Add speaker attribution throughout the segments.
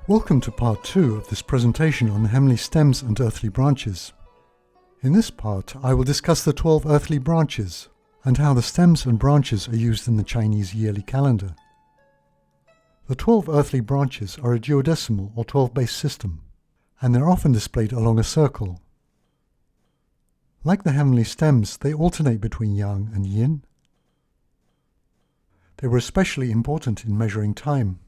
Speaker 1: Welcome to part 2 of this presentation on the heavenly stems and earthly branches. In this part, I will discuss the 12 earthly branches and how the stems and branches are used in the Chinese yearly calendar. The 12 earthly branches are a duodecimal or 12-base system, and they're often displayed along a circle. Like the heavenly stems, they alternate between Yang and Yin. They were especially important in measuring time.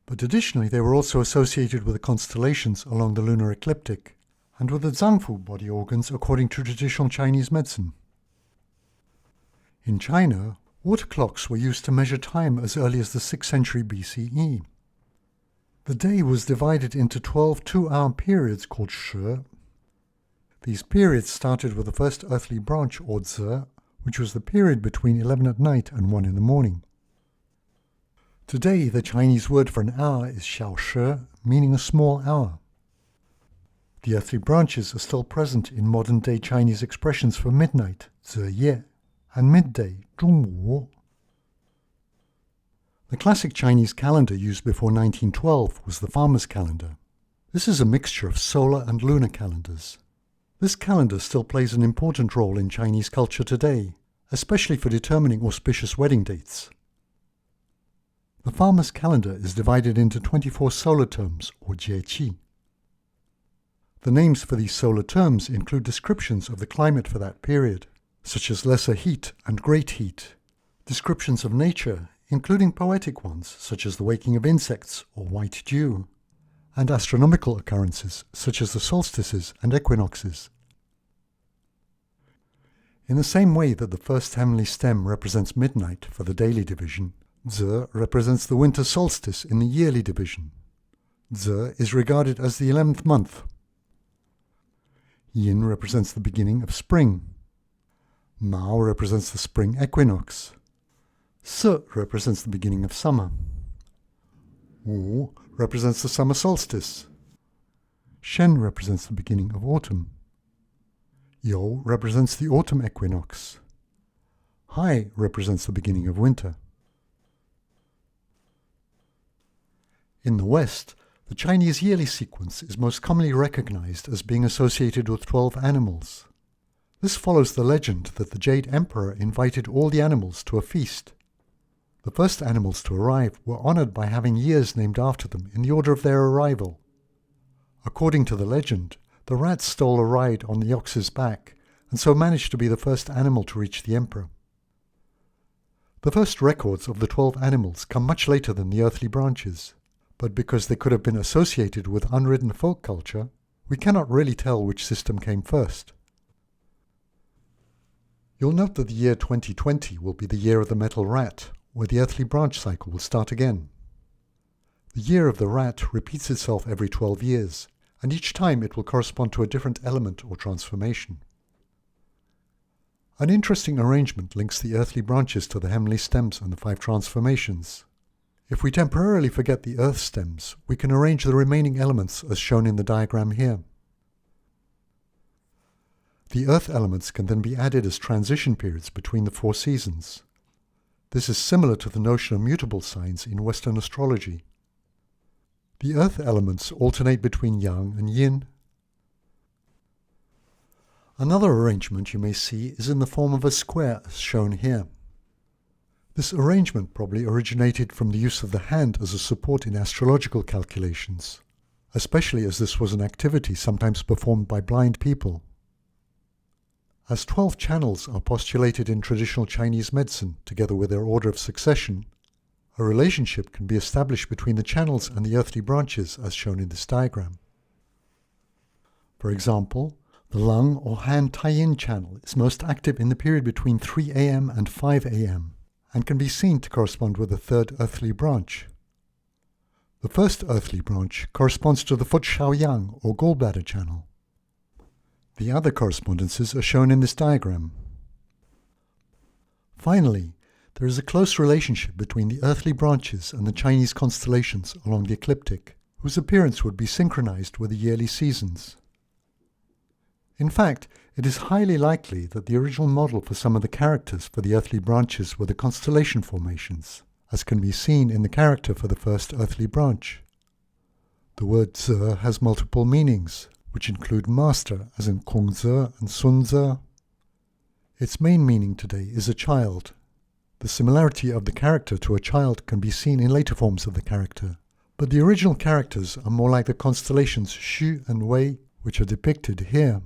Speaker 1: But additionally, they were also associated with the constellations along the lunar ecliptic and with the Zangfu body organs according to traditional Chinese medicine. In China, water clocks were used to measure time as early as the 6th century BCE. The day was divided into 12 two-hour periods called shi. These periods started with the first earthly branch, or Zi, which was the period between 11 at night and 1 in the morning. Today, the Chinese word for an hour is xiao shi, meaning a small hour. The earthly branches are still present in modern-day Chinese expressions for midnight, zi ye, and midday, zhong wu. The classic Chinese calendar used before 1912 was the farmer's calendar. This is a mixture of solar and lunar calendars. This calendar still plays an important role in Chinese culture today, especially for determining auspicious wedding dates. The farmer's calendar is divided into 24 solar terms, or jieqi. The names for these solar terms include descriptions of the climate for that period, such as lesser heat and great heat, descriptions of nature, including poetic ones, such as the waking of insects or white dew, and astronomical occurrences, such as the solstices and equinoxes. In the same way that the first heavenly stem represents midnight for the daily division, Zi represents the winter solstice in the yearly division. Zi is regarded as the 11th month. Yin represents the beginning of spring. Mao represents the spring equinox. Si represents the beginning of summer. Wu represents the summer solstice. Shen represents the beginning of autumn. You represents the autumn equinox. Hai represents the beginning of winter. In the West, the Chinese yearly sequence is most commonly recognized as being associated with 12 animals. This follows the legend that the Jade Emperor invited all the animals to a feast. The first animals to arrive were honored by having years named after them in the order of their arrival. According to the legend, the rats stole a ride on the ox's back and so managed to be the first animal to reach the emperor. The first records of the 12 animals come much later than the earthly branches. But because they could have been associated with unwritten folk culture, we cannot really tell which system came first. You'll note that the year 2020 will be the year of the metal rat, where the earthly branch cycle will start again. The year of the rat repeats itself every 12 years, and each time it will correspond to a different element or transformation. An interesting arrangement links the earthly branches to the heavenly stems and the 5 transformations. If we temporarily forget the earth stems, we can arrange the remaining elements as shown in the diagram here. The earth elements can then be added as transition periods between the 4 seasons. This is similar to the notion of mutable signs in Western astrology. The earth elements alternate between Yang and Yin. Another arrangement you may see is in the form of a square as shown here. This arrangement probably originated from the use of the hand as a support in astrological calculations, especially as this was an activity sometimes performed by blind people. As 12 channels are postulated in traditional Chinese medicine together with their order of succession, a relationship can be established between the channels and the earthly branches as shown in this diagram. For example, the lung or hand tai-yin channel is most active in the period between 3 a.m. and 5 a.m. and can be seen to correspond with the 3rd earthly branch. The first earthly branch corresponds to the foot Shaoyang or gallbladder channel. The other correspondences are shown in this diagram. Finally, there is a close relationship between the earthly branches and the Chinese constellations along the ecliptic, whose appearance would be synchronized with the yearly seasons. In fact, it is highly likely that the original model for some of the characters for the earthly branches were the constellation formations, as can be seen in the character for the first earthly branch. The word Zi has multiple meanings, which include master, as in Kong Zi and Sun Zi. Its main meaning today is a child. The similarity of the character to a child can be seen in later forms of the character, but the original characters are more like the constellations Xu and Wei, which are depicted here.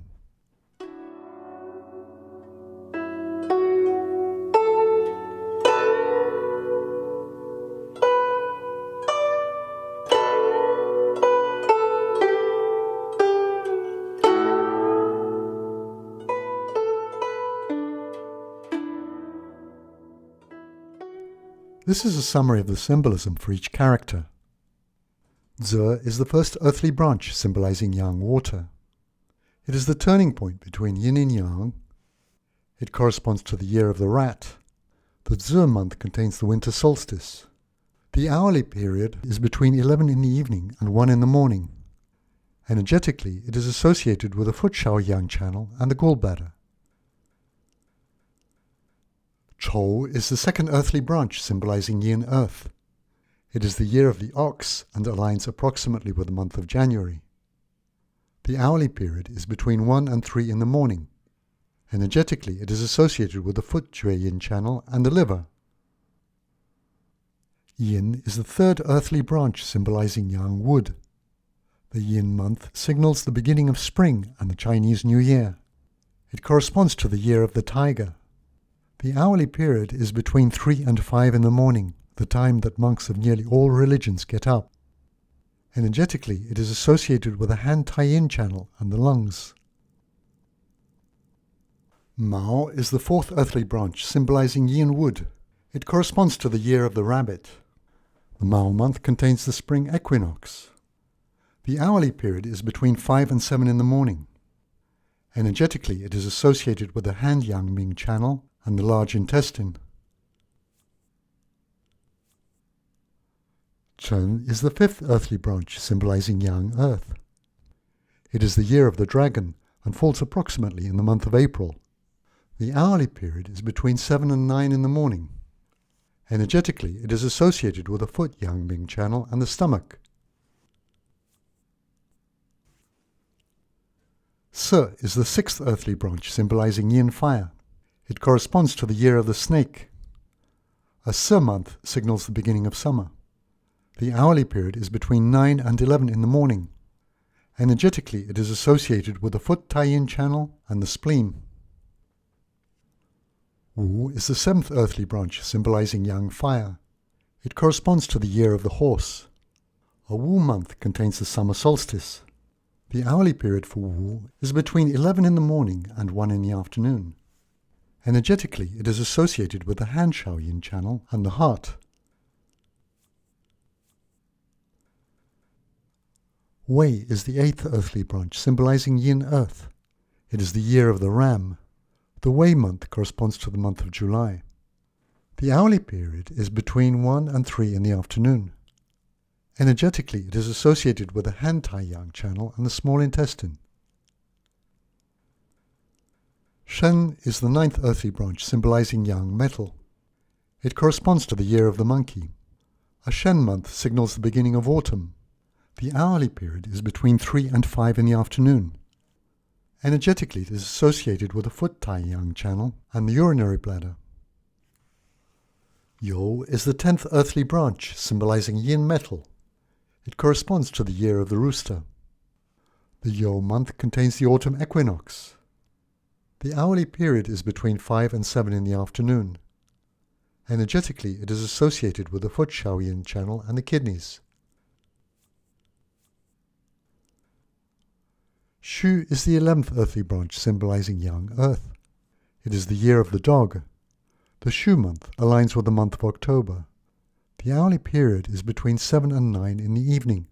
Speaker 1: This is a summary of the symbolism for each character. Zi is the first earthly branch symbolizing yang water. It is the turning point between yin and yang. It corresponds to the year of the rat. The Zi month contains the winter solstice. The hourly period is between 11 in the evening and 1 in the morning. Energetically, it is associated with the foot Shaoyang channel and the gallbladder. Chou is the second earthly branch symbolizing yin earth. It is the year of the ox and aligns approximately with the month of January. The hourly period is between 1 and 3 in the morning. Energetically, it is associated with the foot Jueyin channel and the liver. Yin is the third earthly branch symbolizing yang wood. The yin month signals the beginning of spring and the Chinese New Year. It corresponds to the year of the tiger. The hourly period is between 3 and 5 in the morning, the time that monks of nearly all religions get up. Energetically, it is associated with the Han Tai-yin channel and the lungs. Mao is the fourth earthly branch symbolizing yin wood. It corresponds to the year of the rabbit. The Mao month contains the spring equinox. The hourly period is between 5 and 7 in the morning. Energetically, it is associated with the Han Yang Ming channel and the large intestine. Chen is the fifth earthly branch symbolizing yang earth. It is the year of the dragon and falls approximately in the month of April. The hourly period is between 7 and 9 in the morning. Energetically, it is associated with the foot Yang Ming channel and the stomach. Si is the sixth earthly branch symbolizing yin fire. It corresponds to the year of the snake. A Si month signals the beginning of summer. The hourly period is between 9 and 11 in the morning. Energetically, it is associated with the foot Tai-yin channel and the spleen. Wu is the seventh earthly branch symbolizing yang fire. It corresponds to the year of the horse. A Wu month contains the summer solstice. The hourly period for Wu is between 11 in the morning and 1 in the afternoon. Energetically, it is associated with the Han Shaoyin channel and the heart. Wei is the eighth earthly branch symbolizing yin earth. It is the year of the ram. The Wei month corresponds to the month of July. The hourly period is between 1 and 3 in the afternoon. Energetically, it is associated with the Han Tai-yang channel and the small intestine. Shang is the ninth earthly branch symbolizing yang metal. It corresponds to the year of the monkey. A Shen month signals the beginning of autumn. The hourly period is between 3 and 5 in the afternoon. Energetically, it is associated with the foot Tai-yang channel and the urinary bladder. You is the 10th earthly branch symbolizing yin metal. It corresponds to the year of the rooster. The You month contains the autumn equinox. The hourly period is between 5 and 7 in the afternoon. Energetically, it is associated with the foot Shaoyin channel and the kidneys. Shu is the 11th earthly branch symbolizing young earth. It is the year of the dog. The Shu month aligns with the month of October. The hourly period is between 7 and 9 in the evening.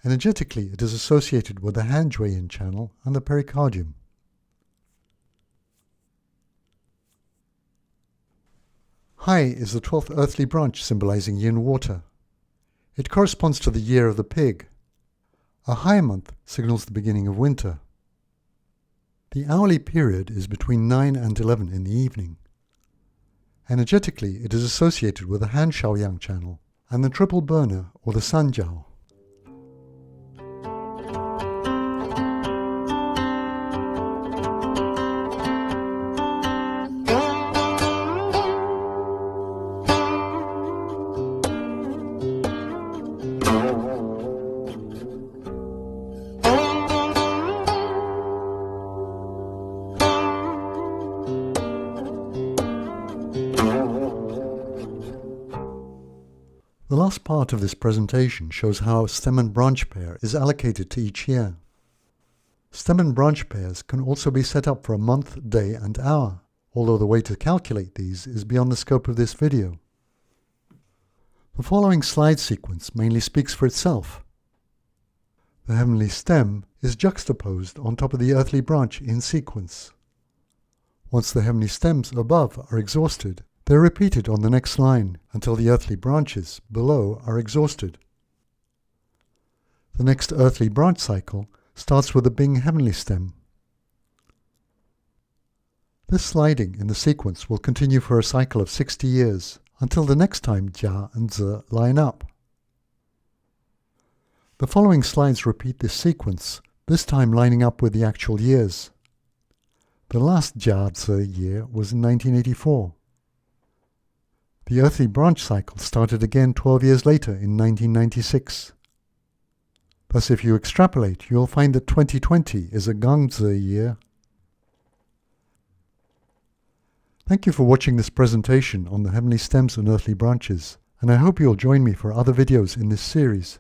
Speaker 1: Energetically, it is associated with the Han Jueyin channel and the pericardium. Hai is the 12th earthly branch symbolizing yin water. It corresponds to the year of the pig. A Hai month signals the beginning of winter. The hourly period is between 9 and 11 in the evening. Energetically, it is associated with the Han Shaoyang channel and the triple burner or the Sanjiao. The last part of this presentation shows how a stem and branch pair is allocated to each year. Stem and branch pairs can also be set up for a month, day, and hour, although the way to calculate these is beyond the scope of this video. The following slide sequence mainly speaks for itself. The heavenly stem is juxtaposed on top of the earthly branch in sequence. Once the heavenly stems above are exhausted, they are repeated on the next line until the earthly branches below are exhausted. The next earthly branch cycle starts with the Bing heavenly stem. This sliding in the sequence will continue for a cycle of 60 years, until the next time Jia and Zi line up. The following slides repeat this sequence, this time lining up with the actual years. The last Jia Zi year was in 1984. The earthly branch cycle started again 12 years later in 1996. Thus, if you extrapolate, you'll find that 2020 is a Gang Zi year. Thank you for watching this presentation on the heavenly stems and earthly branches, and I hope you'll join me for other videos in this series.